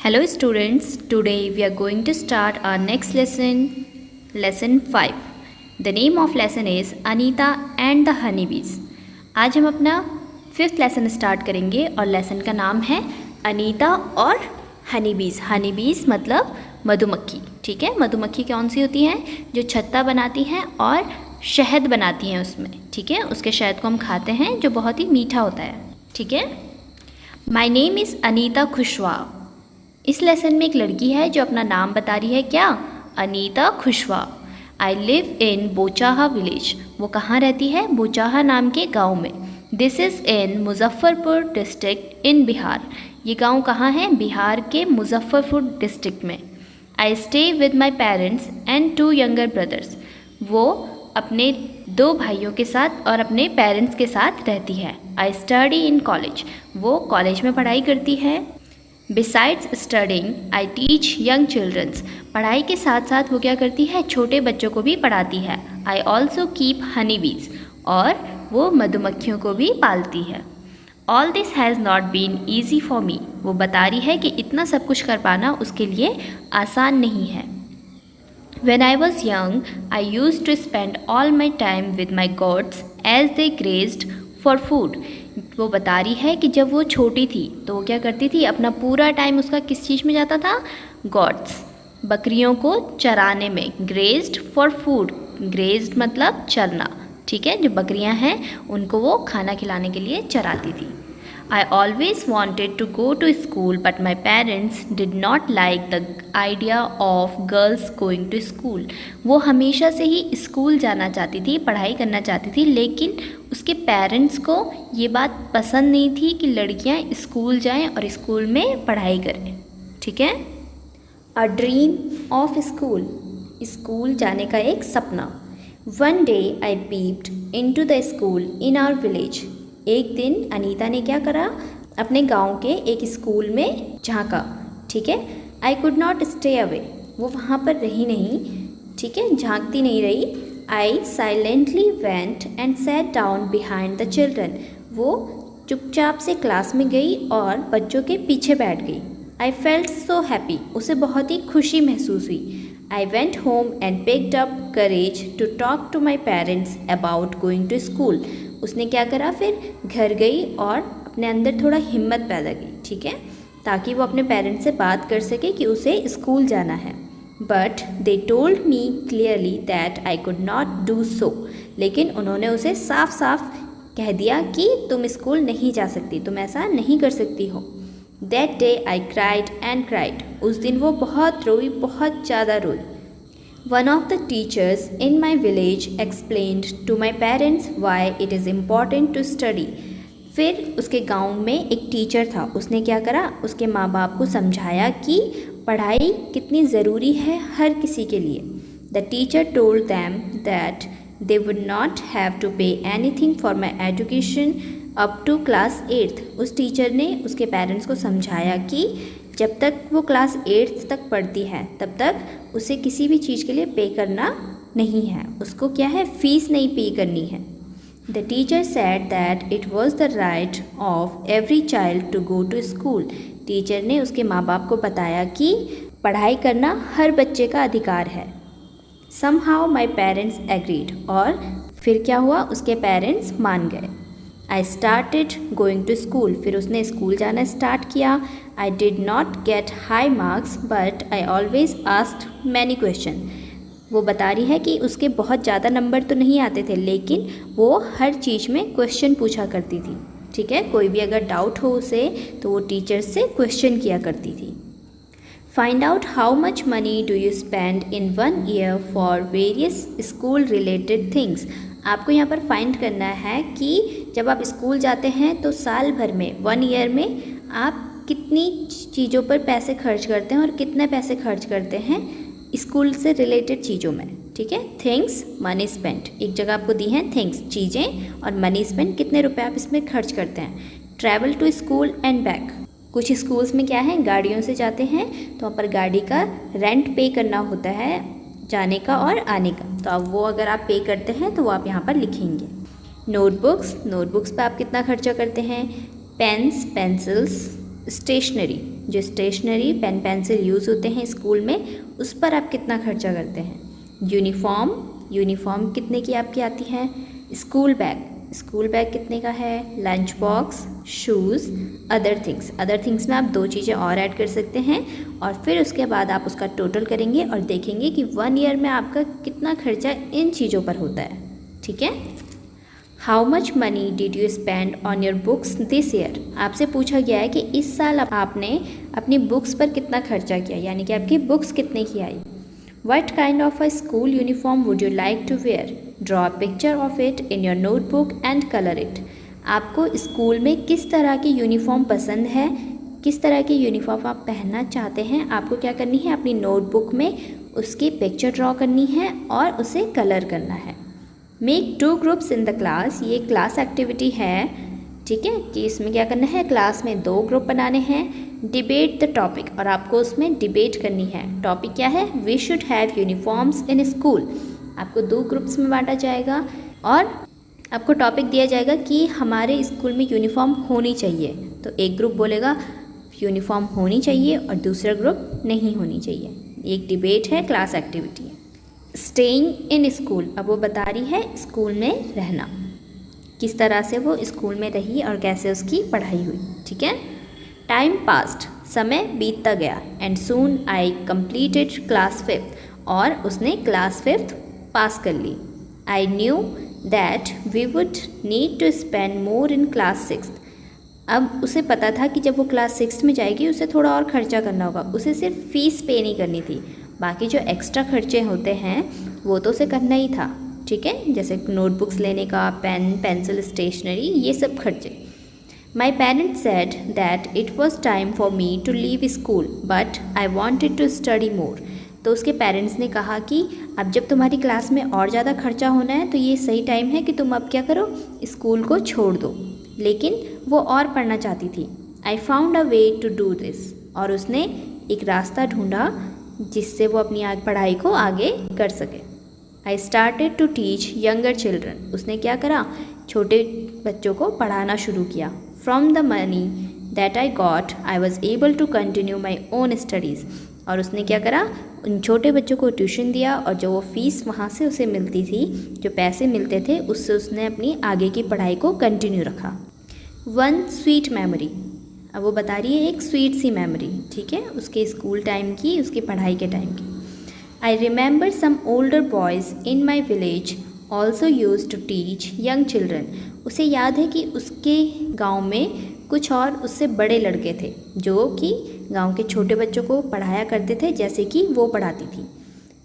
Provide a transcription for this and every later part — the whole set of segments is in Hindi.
Hello students, today we are going to start our next lesson, lesson 5. The name of lesson is Anita and the Honeybees. आज हम अपना 5th लेसन स्टार्ट करेंगे और लेसन का नाम है अनीता और हनीबीज़. हनीबीज़ मतलब मधुमक्खी. ठीक है, मधुमक्खी कौन सी होती हैं? जो छत्ता बनाती हैं और शहद बनाती हैं उसमें. ठीक है, उसके शहद को हम खाते हैं जो बहुत ही मीठा होता है. ठीक है. My name is Anita Kushwaha. इस लेसन में एक लड़की है जो अपना नाम बता रही है. क्या? Anita Kushwaha. I live in Bochaha village. वो कहाँ रहती है? बोचाहा नाम के गांव में. This is in Muzaffarpur district in Bihar. ये गांव कहाँ है? बिहार के मुजफ्फरपुर डिस्ट्रिक्ट में. I stay with my parents and 2 younger brothers. वो अपने 2 भाइयों के साथ और अपने पेरेंट्स के साथ रहती है. I study in college. वो कॉलेज में पढ़ाई करती है. Besides studying I teach young childrens. पढ़ाई के साथ साथ वो क्या करती है? छोटे बच्चों को भी पढ़ाती है. आई ऑल्सो कीप हनी बीज. और वो मधुमक्खियों को भी पालती है. All this has not been easy for me. वो बता रही है कि इतना सब कुछ कर पाना उसके लिए आसान नहीं है. When I was young, I used to spend all my time with my goats as they grazed for food. वो बता रही है कि जब वो छोटी थी तो वो क्या करती थी? अपना पूरा टाइम उसका किस चीज़ में जाता था? गॉट्स, बकरियों को चराने में. Grazed for food. ग्रेज्ड मतलब चरना. ठीक है, जो बकरियां हैं उनको वो खाना खिलाने के लिए चराती थी. I always wanted to go to school but my parents did not like the idea of girls going to school. वो हमेशा से ही स्कूल जाना चाहती थी, पढ़ाई करना चाहती थी, लेकिन उसके पेरेंट्स को ये बात पसंद नहीं थी कि लड़कियां स्कूल जाएं और स्कूल में पढ़ाई करें. ठीक है. A dream of school. School जाने का एक सपना. One day I peeped into the school in our village. एक दिन अनीता ने क्या करा? अपने गांव के एक स्कूल में झांका. ठीक है. I could not stay away. वो वहाँ पर रही नहीं. ठीक है, झांकती नहीं रही. I silently went and sat down behind the children. वो चुपचाप से क्लास में गई और बच्चों के पीछे बैठ गई. I felt so happy. उसे बहुत ही खुशी महसूस हुई. I went home and picked up courage to talk to my parents about going to school. उसने क्या करा? फिर घर गई और अपने अंदर थोड़ा हिम्मत पैदा की. ठीक है, ताकि वो अपने पेरेंट्स से बात कर सके कि उसे स्कूल जाना है. But they told me clearly that I could not do so. लेकिन उन्होंने उसे साफ साफ कह दिया कि तुम स्कूल नहीं जा सकती, तुम ऐसा नहीं कर सकती हो. That day I cried and cried. उस दिन वो बहुत रोई, बहुत ज़्यादा रोई. One of the teachers in my village explained to my parents why it is important to study. फिर उसके गांव में एक टीचर था. उसने क्या करा? उसके माँ बाप को समझाया कि पढ़ाई कितनी ज़रूरी है हर किसी के लिए. The teacher told them that they would not have to pay anything for my education up to class 8th. उस टीचर ने उसके पेरेंट्स को समझाया कि जब तक वो क्लास 8th तक पढ़ती है तब तक उसे किसी भी चीज़ के लिए पे करना नहीं है. उसको क्या है? फ़ीस नहीं पे करनी है. The teacher said that it was the right of every child to go to school. Teacher ने उसके माँ बाप को बताया कि पढ़ाई करना हर बच्चे का अधिकार है. Somehow my parents agreed. और फिर क्या हुआ? उसके पेरेंट्स मान गए. I started going to school. फिर उसने स्कूल जाना स्टार्ट किया. I did not get high marks but I always asked many question. वो बता रही है कि उसके बहुत ज़्यादा नंबर तो नहीं आते थे, लेकिन वो हर चीज़ में क्वेश्चन पूछा करती थी. ठीक है, कोई भी अगर डाउट हो उसे तो वो टीचर से क्वेश्चन किया करती थी. Find out how much money do you spend in 1 year for various school related things. आपको यहाँ पर फाइंड करना है कि जब आप स्कूल जाते हैं तो साल भर में 1 ईयर में आप कितनी चीज़ों पर पैसे खर्च करते हैं और कितने पैसे खर्च करते हैं स्कूल से रिलेटेड चीज़ों में. ठीक है, थिंग्स, मनी स्पेंट. एक जगह आपको दी हैं थिंग्स, चीज़ें, और मनी स्पेंट, कितने रुपए आप इसमें खर्च करते हैं. Travel to school and back. कुछ स्कूल्स में क्या है? गाड़ियों से जाते हैं तो वहाँ पर गाड़ी का रेंट पे करना होता है, जाने का और आने का. तो अब वो अगर आप पे करते हैं तो वो आप यहाँ पर लिखेंगे. नोटबुक्स. नोटबुक्स पे आप कितना खर्चा करते हैं? पेन्स, पेंसिल्स, स्टेशनरी, जो स्टेशनरी पेन पेंसिल यूज़ होते हैं स्कूल में, उस पर आप कितना खर्चा करते हैं। यूनिफॉर्म कितने की आपकी आती है। स्कूल बैग कितने का है। Lunch box, shoes, other things में आप 2 चीज़ें और ऐड कर सकते हैं और फिर उसके बाद आप उसका टोटल करेंगे और देखेंगे कि 1 ईयर में आपका कितना खर्चा इन चीज़ों पर होता है। ठीक है। How much money did you spend on your books this year. आपसे पूछा गया है कि इस साल आपने अपनी बुक्स पर कितना खर्चा किया, यानी कि आपकी बुक्स कितने की आई। What kind of a school uniform would you like to wear. Draw a picture of it in your notebook and colour it. आपको स्कूल में किस तरह की यूनिफॉर्म पसंद है, किस तरह की यूनिफॉर्म आप पहनना चाहते हैं, आपको क्या करनी है, अपनी नोटबुक में उसकी पिक्चर ड्रॉ करनी है और उसे कलर करना है। Make 2 groups in the class, ये क्लास एक्टिविटी है। ठीक है, कि इसमें क्या करना है, क्लास में 2 ग्रुप बनाने हैं। डिबेट द टॉपिक, और आपको उसमें डिबेट करनी है। टॉपिक क्या है, we should have uniforms in school. आपको 2 ग्रुप्स में बांटा जाएगा और आपको टॉपिक दिया जाएगा कि हमारे स्कूल में यूनिफॉर्म होनी चाहिए। तो एक ग्रुप बोलेगा यूनिफॉर्म होनी चाहिए और दूसरा ग्रुप नहीं होनी चाहिए। एक डिबेट है, क्लास एक्टिविटी है। स्टेइंग इन स्कूल, अब वो बता रही है स्कूल में रहना, किस तरह से वो स्कूल में रही और कैसे उसकी पढ़ाई हुई। ठीक है। टाइम पास्ट, समय बीतता गया। And soon I completed class 5th, और उसने क्लास 5th पास कर ली। I knew that we would need to spend more in class 6th। अब उसे पता था कि जब वो क्लास 6th में जाएगी उसे थोड़ा और खर्चा करना होगा। उसे सिर्फ फ़ीस पे नहीं करनी थी, बाकी जो एक्स्ट्रा खर्चे होते हैं वो तो उसे करना ही था। ठीक है, जैसे नोटबुक्स लेने का, पेन पेंसिल, स्टेशनरी, ये सब खर्चे। My parents said that it was time for me to leave school but I wanted to study more. तो उसके पेरेंट्स ने कहा कि अब जब तुम्हारी क्लास में और ज़्यादा खर्चा होना है तो ये सही टाइम है कि तुम अब क्या करो, स्कूल को छोड़ दो। लेकिन वो और पढ़ना चाहती थी। I found a way to do this, और उसने एक रास्ता ढूंढा जिससे वो अपनी पढ़ाई को आगे कर सके। I started to teach younger children, उसने क्या करा, छोटे बच्चों को पढ़ाना शुरू किया। From the money that I got I was able to continue my own studies, और उसने क्या करा, उन छोटे बच्चों को ट्यूशन दिया और जो वो फ़ीस वहाँ से उसे मिलती थी, जो पैसे मिलते थे, उससे उसने अपनी आगे की पढ़ाई को कंटिन्यू रखा। 1 स्वीट मेमोरी, अब वो बता रही है एक स्वीट सी मेमोरी। ठीक है, उसके स्कूल टाइम की, उसकी पढ़ाई के टाइम की। I remember some older boys in my village also use to teach young children. उसे याद है कि उसके गांव में कुछ और उससे बड़े लड़के थे जो कि गांव के छोटे बच्चों को पढ़ाया करते थे जैसे कि वो पढ़ाती थी।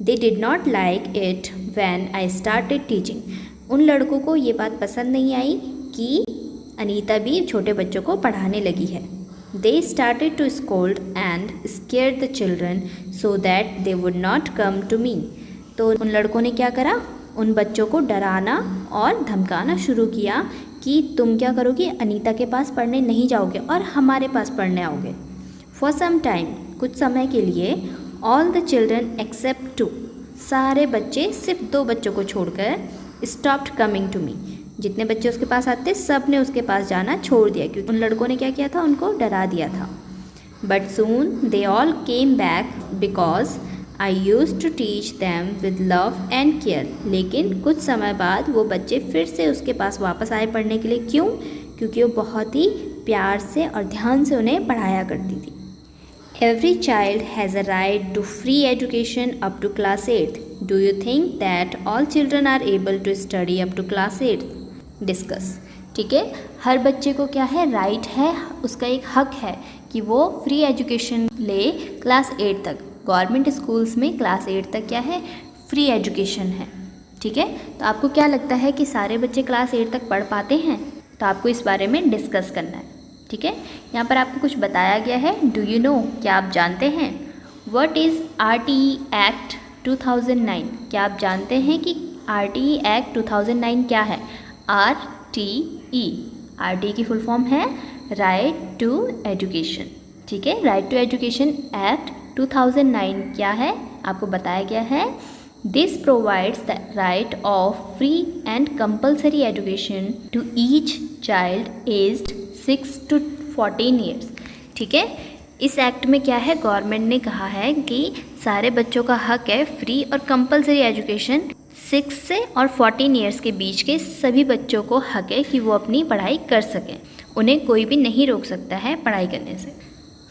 They did not like it when I started teaching. उन लड़कों को ये बात पसंद नहीं आई कि अनीता भी छोटे बच्चों को पढ़ाने लगी है। They started to scold and scare the children so that they would not come to me. तो उन लड़कों ने क्या करा, उन बच्चों को डराना और धमकाना शुरू किया कि तुम क्या करोगे, अनीता के पास पढ़ने नहीं जाओगे और हमारे पास पढ़ने आओगे। For some time, कुछ समय के लिए, all the children except 2, सारे बच्चे सिर्फ 2 बच्चों को छोड़कर stopped coming to me। जितने बच्चे उसके पास आते सब ने उसके पास जाना छोड़ दिया क्योंकि उन लड़कों ने क्या किया था, उनको डरा दिया था। But soon they all came back because I use to teach them with love and care. लेकिन कुछ समय बाद वो बच्चे फिर से उसके पास वापस आए पढ़ने के लिए। क्यों? क्योंकि वो बहुत ही प्यार से और ध्यान से उन्हें पढ़ाया करती थी। Every child has a right to free education up to class 8। Do you think that all children are able to study up to class 8? Discuss. ठीक है, हर बच्चे को क्या है, राइट है, उसका एक हक है कि वो फ्री एजुकेशन ले क्लास 8 तक। गवर्नमेंट स्कूल्स में क्लास 8 तक क्या है, फ्री एजुकेशन है। ठीक है, तो आपको क्या लगता है कि सारे बच्चे क्लास 8 तक पढ़ पाते हैं? तो आपको इस बारे में डिस्कस करना है। ठीक है, यहाँ पर आपको कुछ बताया गया है। डू यू नो, क्या आप जानते हैं? What is RTE act 2009? क्या आप जानते हैं कि RTE एक्ट 2009 क्या है? RTE की फुल फॉर्म है राइट टू एजुकेशन। ठीक है, राइट टू एजुकेशन एक्ट 2009 क्या है, आपको बताया गया है। This provides the right of free and compulsory education to each child aged 6 to 14 years. ठीक है। इस एक्ट में क्या है, गवर्नमेंट ने कहा है कि सारे बच्चों का हक है फ्री और कंपलसरी एजुकेशन। 6 से और 14 ईयर्स के बीच के सभी बच्चों को हक है कि वो अपनी पढ़ाई कर सकें, उन्हें कोई भी नहीं रोक सकता है पढ़ाई करने से।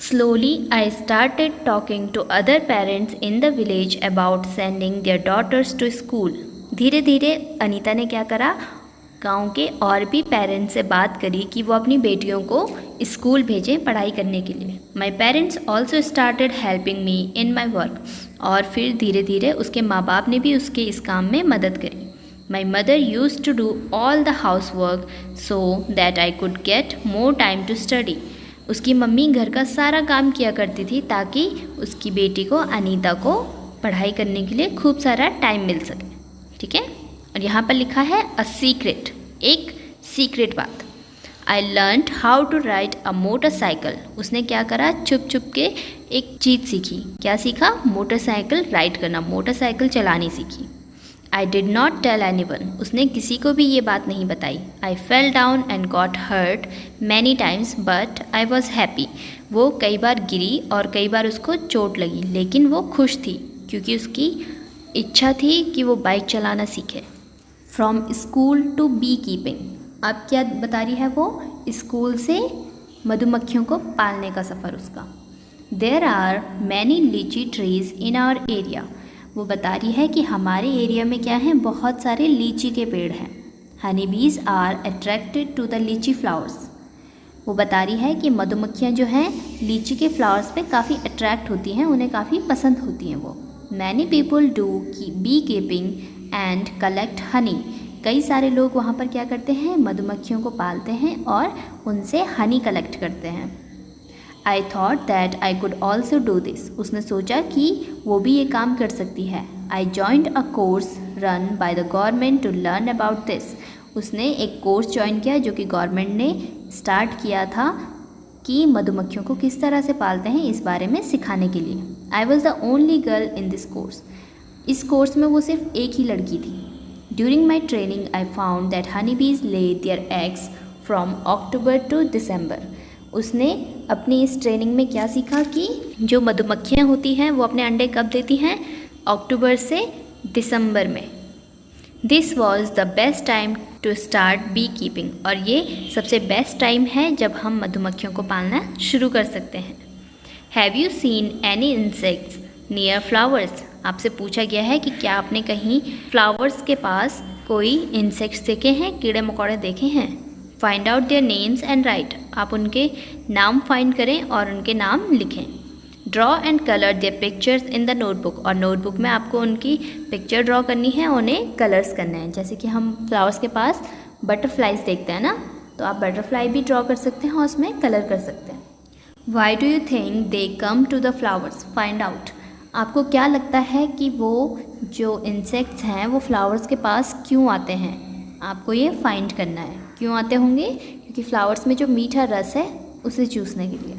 Slowly I started talking to other parents in the village about sending their daughters to school. धीरे धीरे अनीता ने क्या करा, गांव के और भी पेरेंट्स से बात करी कि वो अपनी बेटियों को स्कूल भेजें पढ़ाई करने के लिए। My parents also started helping me in my work. और फिर धीरे धीरे उसके माँ बाप ने भी उसके इस काम में मदद करी। My mother used to do all the housework so that I could get more time to study. उसकी मम्मी घर का सारा काम किया करती थी ताकि उसकी बेटी को अनीता को पढ़ाई करने के लिए खूब सारा टाइम मिल सके। ठीक है। और यहाँ पर लिखा है अ सीक्रेट, एक सीक्रेट बात। I learned how to ride a motorcycle. उसने क्या करा, छुप छुप के एक चीज़ सीखी। क्या सीखा, मोटरसाइकिल राइड करना, मोटरसाइकिल चलानी सीखी। I did not tell anyone. उसने किसी को भी ये बात नहीं बताई। I fell down and got hurt many times but I was happy. वो कई बार गिरी और कई बार उसको चोट लगी, लेकिन वो खुश थी क्योंकि उसकी इच्छा थी कि वो बाइक चलाना सीखे। From school to bee keeping. अब क्या बता रही है वो, स्कूल से मधुमक्खियों को पालने का सफ़र उसका। देयर आर मैनी लीची ट्रीज इन आवर एरिया। वो बता रही है कि हमारे एरिया में क्या है, बहुत सारे लीची के पेड़ हैं। Honey bees are attracted to the लीची फ्लावर्स। वो बता रही है कि मधुमक्खियाँ जो हैं लीची के फ्लावर्स पे काफ़ी अट्रैक्ट होती हैं, उन्हें काफ़ी पसंद होती हैं वो। Many people do bee keeping and collect honey. कई सारे लोग वहाँ पर क्या करते हैं, मधुमक्खियों को पालते हैं और उनसे हनी कलेक्ट करते हैं। I thought that I could also do this. उसने सोचा कि वो भी ये काम कर सकती है। I joined a course run by the government to learn about this. उसने एक कोर्स ज्वाइन किया जो कि गवर्नमेंट ने स्टार्ट किया था कि मधुमक्खियों को किस तरह से पालते हैं इस बारे में सिखाने के लिए। I was the only girl in this course. इस कोर्स में वो सिर्फ एक ही लड़की थी। During my training I found that honey bees lay their eggs from October to December. उसने अपनी इस ट्रेनिंग में क्या सीखा कि जो मधुमक्खियाँ होती हैं वो अपने अंडे कब देती हैं, अक्टूबर से दिसंबर में। This was the best time to start bee keeping. और ये सबसे बेस्ट टाइम है जब हम मधुमक्खियों को पालना शुरू कर सकते हैं। Have you seen any insects near flowers. आपसे पूछा गया है कि क्या आपने कहीं फ्लावर्स के पास कोई इंसेक्ट्स देखे हैं, कीड़े मकोड़े देखे हैं। Find out their names and write. आप उनके नाम फाइंड करें और उनके नाम लिखें। Draw and colour their pictures in the notebook. और नोटबुक में आपको उनकी पिक्चर ड्रॉ करनी है, उन्हें कलर्स करना है। जैसे कि हम फ्लावर्स के पास बटरफ्लाइज देखते हैं ना, तो आप बटरफ्लाई भी ड्रॉ कर सकते हैं और उसमें कलर कर सकते हैं। Why do you think they come to the flowers, find out. आपको क्या लगता है कि वो जो इंसेक्ट्स हैं वो फ्लावर्स के पास क्यों आते हैं, आपको ये फाइंड करना है। क्यों आते होंगे, क्योंकि फ्लावर्स में जो मीठा रस है उसे चूसने के लिए।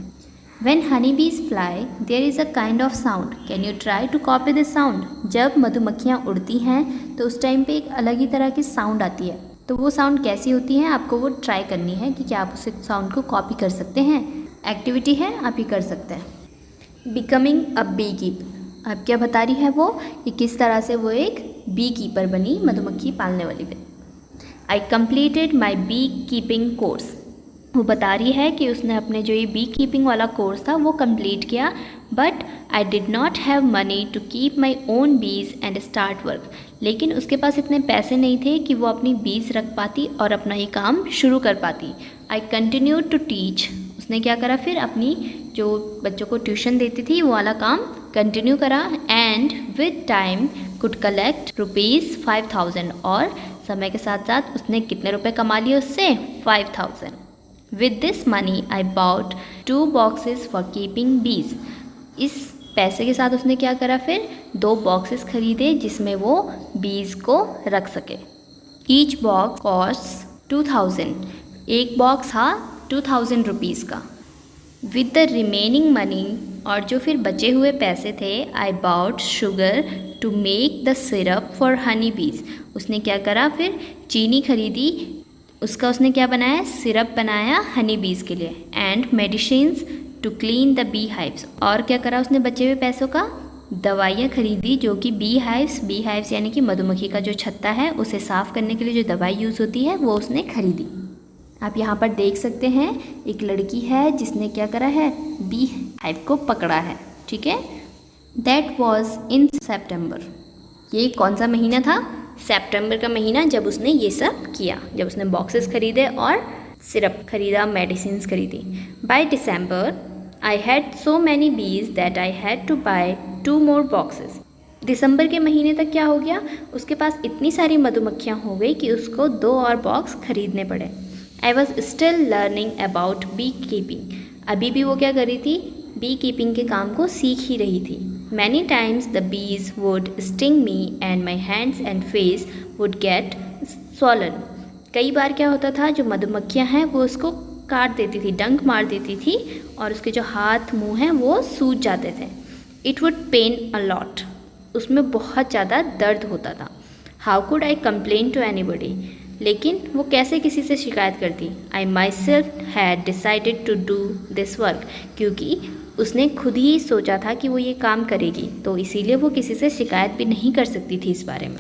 When honeybees fly, there is a kind of sound. Can you try to copy this sound? जब मधुमक्खियाँ उड़ती हैं तो उस टाइम पे एक अलग ही तरह की साउंड आती है। तो वो साउंड कैसी होती है, आपको वो ट्राई करनी है कि क्या आप उस साउंड को कॉपी कर सकते हैं। एक्टिविटी है, आप ये कर सकते हैं। Becoming a bee keeper. अब क्या बता रही है वो कि किस तरह से वो एक बी कीपर बनी, मधुमक्खी पालने वाली बनी। I completed my bee keeping course. वो बता रही है कि उसने अपने जो ये बी कीपिंग वाला कोर्स था वो कंप्लीट किया, but I did not have money to keep my own bees and start work. लेकिन उसके पास इतने पैसे नहीं थे कि वो अपनी बीज रख पाती और अपना ये काम शुरू कर पाती। I continue to teach. उसने क्या करा फिर, अपनी जो बच्चों को ट्यूशन देती थी वो वाला काम कंटिन्यू करा। And with time could collect ₹5000। और समय के साथ साथ उसने कितने रुपए कमा लिए उससे, 5000। With this money I bought 2 boxes for keeping bees. इस पैसे के साथ उसने क्या करा फिर, 2 बॉक्सेस खरीदे जिसमें वो बीज को रख सके। Each box costs 2000. एक बॉक्स था 2000 रुपीज़ का। With the remaining money, और जो फिर बचे हुए पैसे थे, I bought sugar to make the syrup for honey bees. उसने क्या करा फिर, चीनी खरीदी, उसका उसने क्या बनाया, सिरप बनाया हनी बीज के लिए। And medicines to clean the bee hives. और क्या करा उसने बचे हुए पैसों का? दवाइयाँ खरीदी जो कि बी हाइव्स यानी कि मधुमक्खी का जो छत्ता है उसे साफ़ करने के लिए जो दवाई यूज़ होती है वो उसने खरीदी। आप यहाँ पर देख सकते हैं एक लड़की है जिसने क्या करा है, बी हाइव को पकड़ा है। ठीक है, दैट वॉज इन सेप्टेम्बर। ये कौन सा महीना था? सितंबर का महीना, जब उसने ये सब किया, जब उसने बॉक्सेस खरीदे और सिरप खरीदा, मेडिसिन खरीदी। By December I had so many bees that I had to buy 2 more boxes. दिसंबर के महीने तक क्या हो गया, उसके पास इतनी सारी मधुमक्खियाँ हो गई कि उसको 2 और बॉक्स खरीदने पड़े। I was still learning about bee keeping. अभी भी वो क्या कर रही थी? बी कीपिंग के काम को सीख ही रही थी। Many times the bees would sting me and my hands and face would get swollen. कई बार क्या होता था, जो मधुमक्खियाँ हैं वो उसको काट देती थी, डंक मार देती थी और उसके जो हाथ मुंह हैं वो सूज जाते थे। It would pain a lot. उसमें बहुत ज़्यादा दर्द होता था। How could I complain to anybody. लेकिन वो कैसे किसी से शिकायत करती? I myself had decided to do this work. क्योंकि उसने खुद ही सोचा था कि वो ये काम करेगी, तो इसीलिए वो किसी से शिकायत भी नहीं कर सकती थी इस बारे में।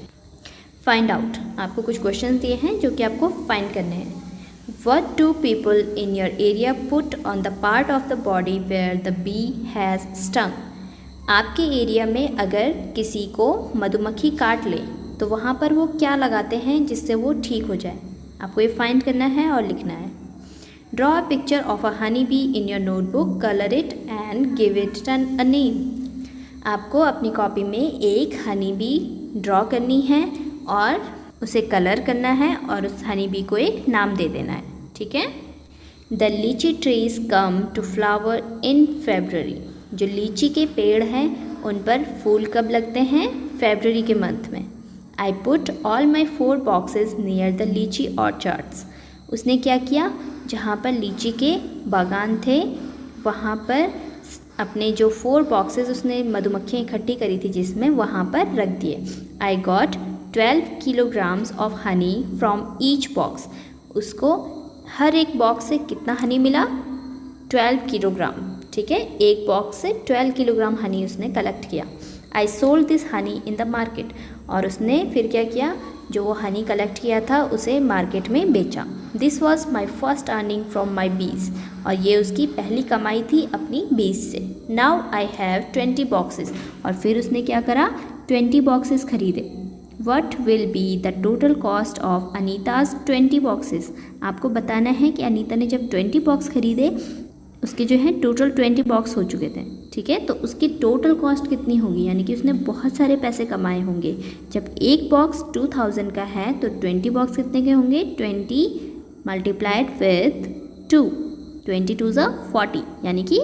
Find out. आपको कुछ क्वेश्चन दिए हैं जो कि आपको फाइंड करने हैं। What do people in your area put on the part of the body where the bee has stung? आपके एरिया में अगर किसी को मधुमक्खी काट ले तो वहाँ पर वो क्या लगाते हैं जिससे वो ठीक हो जाए? आपको ये फाइंड करना है और लिखना है। Draw a picture of a honey be in your notebook, colour it and give it a name. आपको अपनी कॉपी में एक हनी बी ड्रॉ करनी है और उसे कलर करना है और उस हनी बी को एक नाम दे देना है। ठीक है। The lychee trees come to flower in February. जो लीची के पेड़ हैं उन पर फूल कब लगते हैं? फेब्रवरी के मंथ में। I put all my 4 boxes near the लीची ऑर्चार्ड्स। उसने क्या किया? जहाँ पर लीची के बागान थे वहाँ पर अपने जो 4 बॉक्सेस उसने मधुमक्खियाँ इकट्ठी करी थी जिसमें, वहाँ पर रख दिए। I got 12 kilograms of honey from each box. उसको हर एक बॉक्स से कितना हनी मिला? 12 किलोग्राम। ठीक है, एक बॉक्स से 12 किलोग्राम हनी उसने कलेक्ट किया। I sold this Honey in the market. और उसने फिर क्या किया? जो वो हनी कलेक्ट किया था उसे मार्केट में बेचा। This was my first earning from my बीज। और ये उसकी पहली कमाई थी अपनी बीज से। Now I have 20 boxes. और फिर उसने क्या करा? 20 बॉक्सेस खरीदे। What will be the total cost of Anita's 20 boxes? आपको बताना है कि अनीता ने जब 20 बॉक्स खरीदे उसके जो है टोटल 20 बॉक्स हो चुके थे। ठीक है, तो उसकी टोटल कॉस्ट कितनी होगी? यानी कि उसने बहुत सारे पैसे कमाए होंगे। जब एक बॉक्स 2000 का है तो 20 बॉक्स कितने के होंगे? 20 मल्टीप्लाइड विथ 2, 20 2 ज़ा 40, यानी कि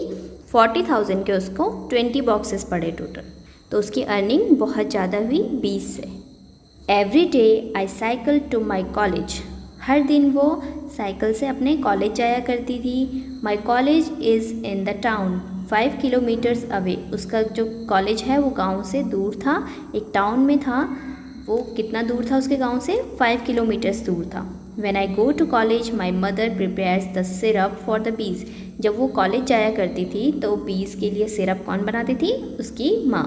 40,000 के उसको 20 बॉक्सेस पड़े टोटल। तो उसकी अर्निंग बहुत ज़्यादा हुई 20 से। Every day I cycle to my college. हर दिन वो साइकिल से अपने कॉलेज जाया करती थी। My college is in the town 5 kilometres away. उसका जो कॉलेज है वो गांव से दूर था, एक टाउन में था। वो कितना दूर था उसके गांव से? 5 किलोमीटर्स दूर था। When I go to college, my mother prepares the syrup for the bees. जब वो कॉलेज जाया करती थी तो बीज के लिए सिरप कौन बनाती थी? उसकी माँ।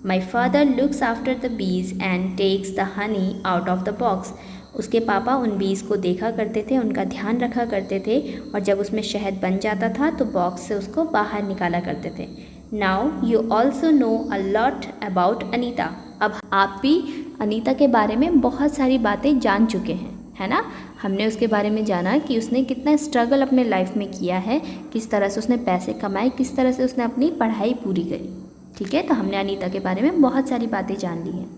My father looks after the bees and takes the honey out of the box. उसके पापा उन बीज को देखा करते थे, उनका ध्यान रखा करते थे और जब उसमें शहद बन जाता था तो बॉक्स से उसको बाहर निकाला करते थे। Now you also know a lot about Anita. अब आप भी अनीता के बारे में बहुत सारी बातें जान चुके हैं, है ना। हमने उसके बारे में जाना कि उसने कितना स्ट्रगल अपने लाइफ में किया है, किस तरह से उसने पैसे कमाए, किस तरह से उसने अपनी पढ़ाई पूरी करी। ठीक है, तो हमने अनीता के बारे में बहुत सारी बातें जान ली हैं।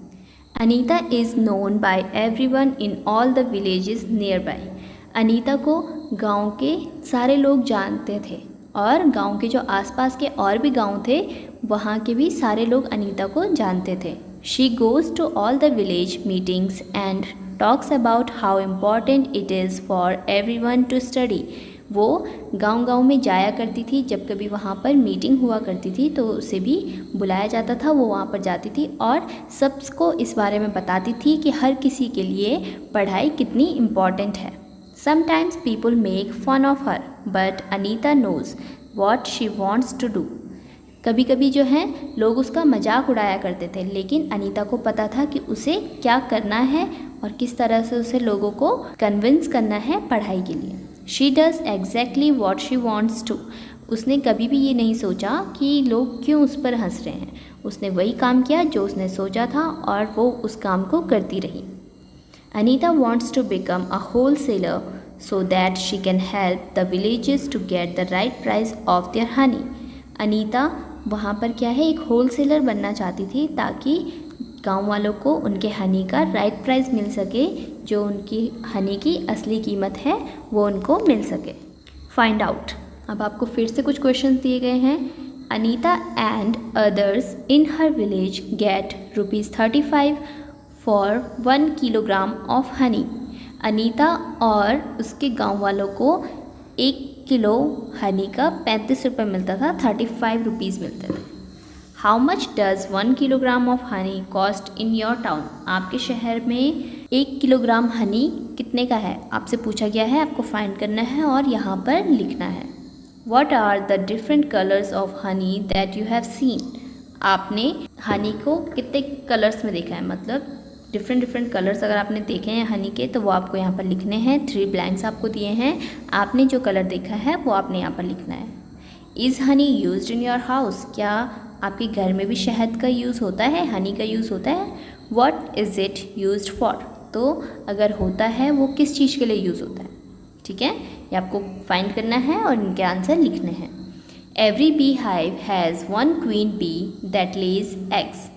Anita is known by everyone in all the villages near by. Anita को गांव के सारे लोग जानते थे और गांव के जो आसपास के और भी गांव थे वहाँ के भी सारे लोग अनीता को जानते थे। She goes to all the village meetings and talks about how important it is for everyone to study. वो गांव-गांव में जाया करती थी, जब कभी वहाँ पर मीटिंग हुआ करती थी तो उसे भी बुलाया जाता था, वो वहाँ पर जाती थी और सबको इस बारे में बताती थी कि हर किसी के लिए पढ़ाई कितनी इम्पॉर्टेंट है। Sometimes people make fun of her but Anita knows what she wants to do. कभी कभी जो है लोग उसका मजाक उड़ाया करते थे, लेकिन अनीता को पता था कि उसे क्या करना है और किस तरह से उसे लोगों को कन्विंस करना है पढ़ाई के लिए. She does exactly what she wants to. उसने कभी भी ये नहीं सोचा कि लोग क्यों उस पर हंस रहे हैं. उसने वही काम किया जो उसने सोचा था और वो उस काम को करती रही. Anita wants to become a wholesaler so that she can help the villages to get the right price of their honey. Anita वहाँ पर क्या है, एक होलसेलर बनना चाहती थी ताकि गांव वालों को उनके हनी का राइट प्राइस मिल सके, जो उनकी हनी की असली कीमत है वो उनको मिल सके. Find out. अब आपको फिर से कुछ क्वेश्चन दिए गए हैं. Anita and others in her village get ₹35 for 1 kilogram of honey. Anita और उसके गांव वालों को 1 किलो हनी का 35 रुपये मिलता था, 35 रुपीज़ मिलते थे. How much does 1 kilogram of Honey cost in your town. आपके शहर में 1 किलोग्राम हनी कितने का है, आपसे पूछा गया है, आपको फाइंड करना है और यहाँ पर लिखना है. What are the different colours of honey that you have seen. आपने हनी को कितने कलर्स में देखा है, मतलब डिफरेंट कलर्स अगर आपने देखे हैं हनी के तो वो आपको यहाँ पर लिखने हैं. 3 ब्लैंक्स आपको दिए हैं, आपने जो कलर देखा है वो आपने यहाँ पर लिखना है. Is Honey used in your house. क्या आपके घर में भी शहद का यूज़ होता है, हनी का यूज़ होता है. What is it used for. तो अगर होता है वो किस चीज़ के लिए यूज़ होता है. ठीक है, ये आपको फाइंड करना है और इनके आंसर लिखने हैं. Every bee hive has 1 queen bee that lays eggs.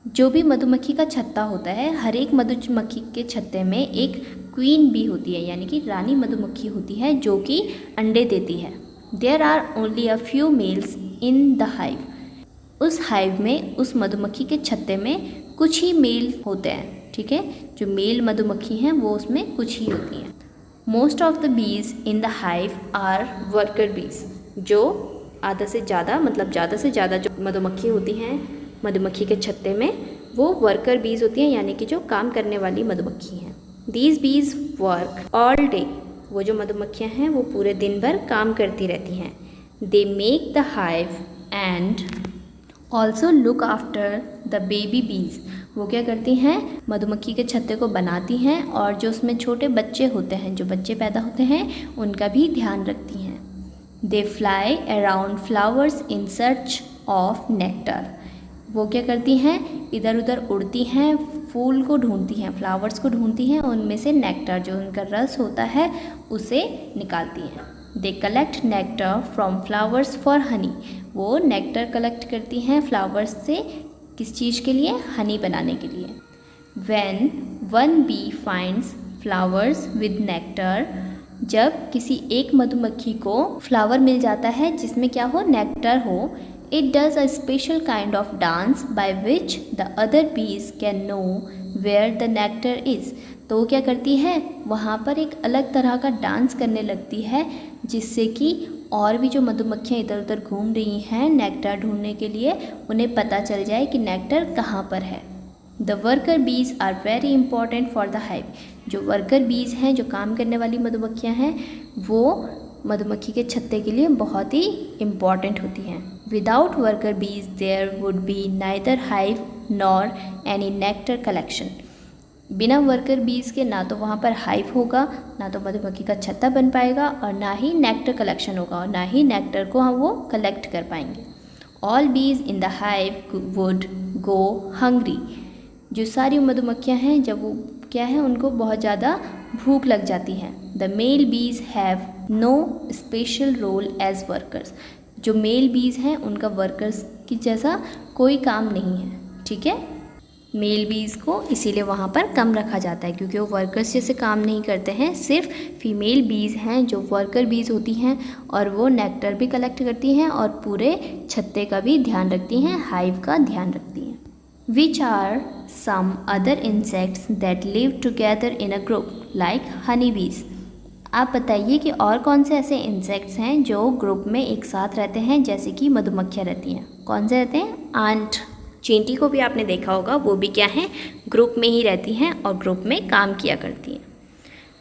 जो भी मधुमक्खी का छत्ता होता है, हर एक मधुमक्खी के छत्ते में एक क्वीन बी होती है, यानी कि रानी मधुमक्खी होती है जो कि अंडे देती है. There are only a few males in the hive. उस हाइव में, उस मधुमक्खी के छत्ते में कुछ ही मेल होते हैं. ठीक है, जो मेल मधुमक्खी हैं वो उसमें कुछ ही होती हैं. Most of the bees in the hive are worker bees. जो आधा से ज़्यादा, मतलब ज़्यादा से ज़्यादा जो मधुमक्खी होती हैं मधुमक्खी के छत्ते में, वो वर्कर बीज होती हैं, यानी कि जो काम करने वाली मधुमक्खी हैं. These be's verb all day. वो जो मधुमक्खियाँ हैं वो पूरे दिन भर काम करती रहती हैं. They make the hive and also look after the baby बीज. वो क्या करती हैं, मधुमक्खी के छत्ते को बनाती हैं और जो उसमें छोटे बच्चे होते हैं, जो बच्चे पैदा होते हैं, उनका भी ध्यान रखती हैं. They fly around flowers in search of nectar. वो क्या करती हैं, इधर उधर उड़ती हैं, फूल को ढूंढती हैं, फ्लावर्स को ढूंढती हैं, उनमें से नेक्टर, जो उनका रस होता है, उसे निकालती हैं. They collect nectar from flowers for Honey. वो नेक्टर कलेक्ट करती हैं फ्लावर्स से, किस चीज़ के लिए, हनी बनाने के लिए. When one bee finds flowers with nectar. जब किसी एक मधुमक्खी को फ्लावर मिल जाता है जिसमें क्या हो, नेक्टर हो, it does a special kind of dance by which the other bees can know where the nectar is. तो वो क्या करती है, वहाँ पर एक अलग तरह का डांस करने लगती है, जिससे कि और भी जो मधुमक्खियाँ इधर उधर घूम रही हैं नेक्टर ढूंढने के लिए, उन्हें पता चल जाए कि नेक्टर कहाँ पर है. The worker bees are very important for the hive. जो वर्कर बीज हैं, जो काम करने वाली मधुमक्खियाँ हैं, वो मधुमक्खी के छत्ते के लिए बहुत ही इम्पॉर्टेंट होती हैं. Without worker bees there would be neither hive nor any nectar collection. बिना वर्कर बीज के ना तो वहाँ पर हाइव होगा, ना तो मधुमक्खी का छत्ता बन पाएगा, और ना ही नेक्टर कलेक्शन होगा, और ना ही नेक्टर को हम वो कलेक्ट कर पाएंगे. ऑल बीज in the hive would go hungry. जो सारी मधुमक्खियाँ हैं, जब वो क्या है, उनको बहुत ज़्यादा भूख लग जाती है. The male bees have no special role as workers. जो मेल बीज हैं उनका वर्कर्स की जैसा कोई काम नहीं है. ठीक है, मेल बीज को इसीलिए वहाँ पर कम रखा जाता है, क्योंकि वो वर्कर्स जैसे काम नहीं करते हैं. सिर्फ फीमेल बीज हैं जो वर्कर बीज होती हैं, और वो नेक्टर भी कलेक्ट करती हैं और पूरे छत्ते का भी ध्यान रखती हैं, हाइव का ध्यान रखती हैं. Which are some other insects that live together in a group like honeybees? आप बताइए कि और कौन से ऐसे इंसेक्ट्स हैं जो ग्रुप में एक साथ रहते हैं, जैसे कि मधुमक्खियाँ रहती हैं. कौन से रहते हैं? आंट. चींटी को भी आपने देखा होगा, वो भी क्या है, ग्रुप में ही रहती हैं और ग्रुप में काम किया करती हैं.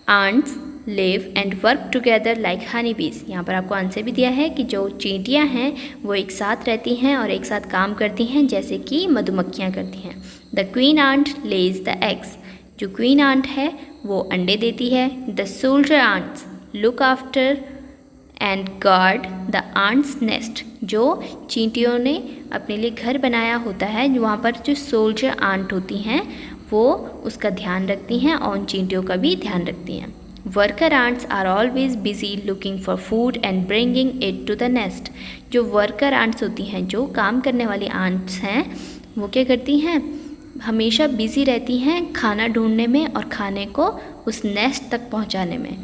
Ants live and work together like honey bees. यहाँ पर आपको आंसर भी दिया है कि जो चींटियाँ हैं वो एक साथ रहती हैं और एक साथ काम करती हैं जैसे कि मधुमक्खियाँ करती हैं। The queen ant lays the eggs. जो क्वीन आंट है वो अंडे देती है। The soldier ants look after and guard the ants nest. जो चींटियों ने अपने लिए घर बनाया होता है, जो वहाँ पर जो सोल्जर आंट होती हैं वो उसका ध्यान रखती हैं और उन चींटियों का भी ध्यान रखती हैं। Worker ants are always busy looking for food and bringing it to the nest. जो वर्कर आंट्स होती हैं, जो काम करने वाली आंट्स हैं, वो क्या करती हैं, हमेशा बिजी रहती हैं खाना ढूंढने में और खाने को उस नेस्ट तक पहुंचाने में।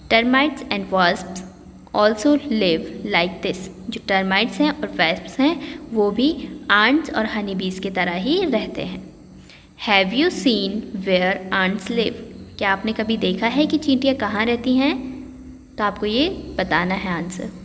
Termites and wasps also live like this. जो टर्माइट्स हैं और वास्प्स हैं वो भी आंट्स और हनी बीज की तरह ही रहते हैं। Have you seen where ants live. क्या आपने कभी देखा है कि चींटियाँ कहाँ रहती हैं? तो आपको ये बताना है answer.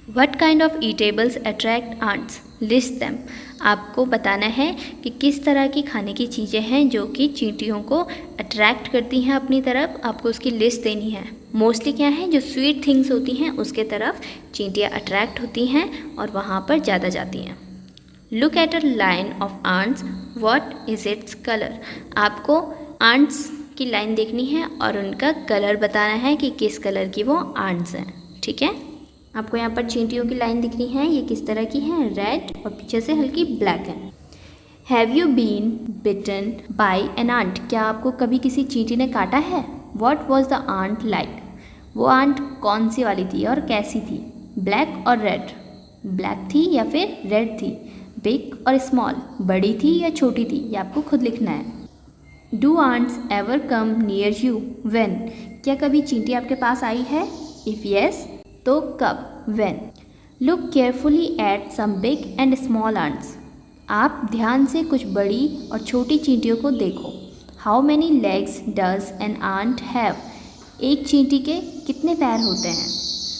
What kind of eatables attract ants? List them. आपको बताना है कि किस तरह की खाने की चीज़ें हैं जो कि चींटियों को अट्रैक्ट करती हैं अपनी तरफ। आपको उसकी लिस्ट देनी है। मोस्टली क्या है, जो स्वीट थिंग्स होती हैं उसके तरफ चींटियाँ अट्रैक्ट होती हैं और वहाँ पर ज़्यादा जाती हैं। Look at a line of ants, what is its colour. आपको आंट्स की लाइन देखनी है और उनका कलर बताना है कि किस कलर की वो आंट्स हैं। ठीक है, आपको यहाँ पर चींटियों की लाइन दिख रही है, ये किस तरह की है, रेड और पीछे से हल्की ब्लैक है। Have you been bitten by an ant. क्या आपको कभी किसी चींटी ने काटा है? What was the ant like. वो आंट कौन सी वाली थी और कैसी थी? ब्लैक और रेड। ब्लैक थी या फिर रेड थी? बिग और स्मॉल, बड़ी थी या छोटी थी? ये आपको खुद लिखना है। Do ants ever come near you when. क्या कभी चींटी आपके पास आई है? इफ़ येस तो कब, when. Look carefully at some big and small ants. आप ध्यान से कुछ बड़ी और छोटी चींटियों को देखो। How many legs does an ant have. एक चींटी के कितने पैर होते हैं?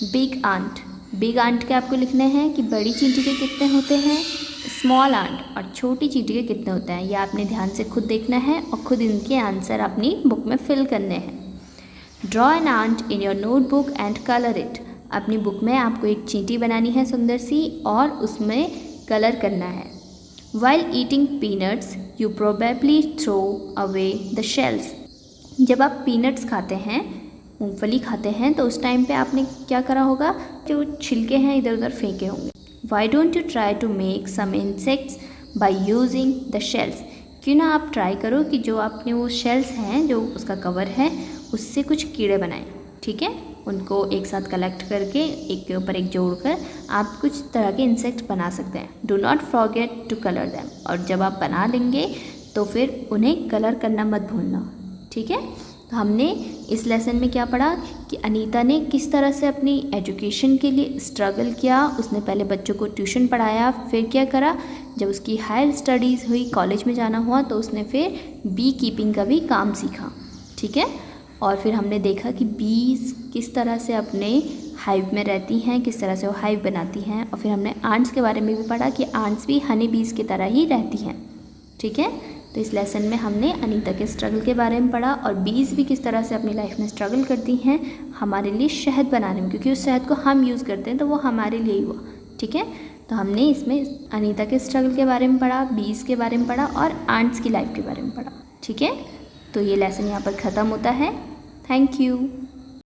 Big aunt. बिग आंट के आपको लिखने हैं कि बड़ी चींटी के कितने होते हैं, स्मॉल आंट और छोटी चींटी के कितने होते हैं। ये आपने ध्यान से खुद देखना है और खुद इनके आंसर अपनी बुक में फिल करने हैं। Draw an ant in your notebook and colour it. अपनी बुक में आपको एक चींटी बनानी है सुंदर सी और उसमें कलर करना है। While eating peanuts you probably throw away the shells. जब आप पीनट्स खाते हैं, मूंगफली खाते हैं, तो उस टाइम पे आपने क्या करा होगा, जो छिलके हैं इधर उधर फेंके होंगे। Why don't you try to make some insects by using the shells. क्यों ना आप ट्राई करो कि जो आपने वो शेल्स हैं, जो उसका कवर है, उससे कुछ कीड़े बनाएं। ठीक है, उनको एक साथ कलेक्ट करके एक के ऊपर एक जोड़कर आप कुछ तरह के इंसेक्ट बना सकते हैं। Do not forget to colour them. और जब आप बना लेंगे तो फिर उन्हें कलर करना मत भूलना। ठीक है, तो हमने इस लेसन में क्या पढ़ा कि अनीता ने किस तरह से अपनी एजुकेशन के लिए स्ट्रगल किया। उसने पहले बच्चों को ट्यूशन पढ़ाया, फिर क्या करा, जब उसकी हायर स्टडीज़ हुई, कॉलेज में जाना हुआ, तो उसने फिर बी कीपिंग का भी काम सीखा। ठीक है, और फिर हमने देखा कि बीज किस तरह से अपने हाइव में रहती हैं, किस तरह से वो हाइव बनाती हैं। और फिर हमने आंट्स के बारे में भी पढ़ा कि आंट्स भी हनी बीज की तरह ही रहती हैं। ठीक है, तो इस लेसन में हमने अनीता के स्ट्रगल के बारे में पढ़ा और बीज भी किस तरह से अपनी लाइफ में स्ट्रगल करती हैं हमारे लिए शहद बनाने में, क्योंकि उस शहद को हम यूज़ करते हैं तो वो हमारे लिए ही हुआ। ठीक है, तो हमने इसमें अनीता के स्ट्रगल के बारे में पढ़ा, बीज के बारे में पढ़ा और आंट्स की लाइफ के बारे में पढ़ा। ठीक है, तो ये लेसन यहाँ पर ख़त्म होता है। Thank you.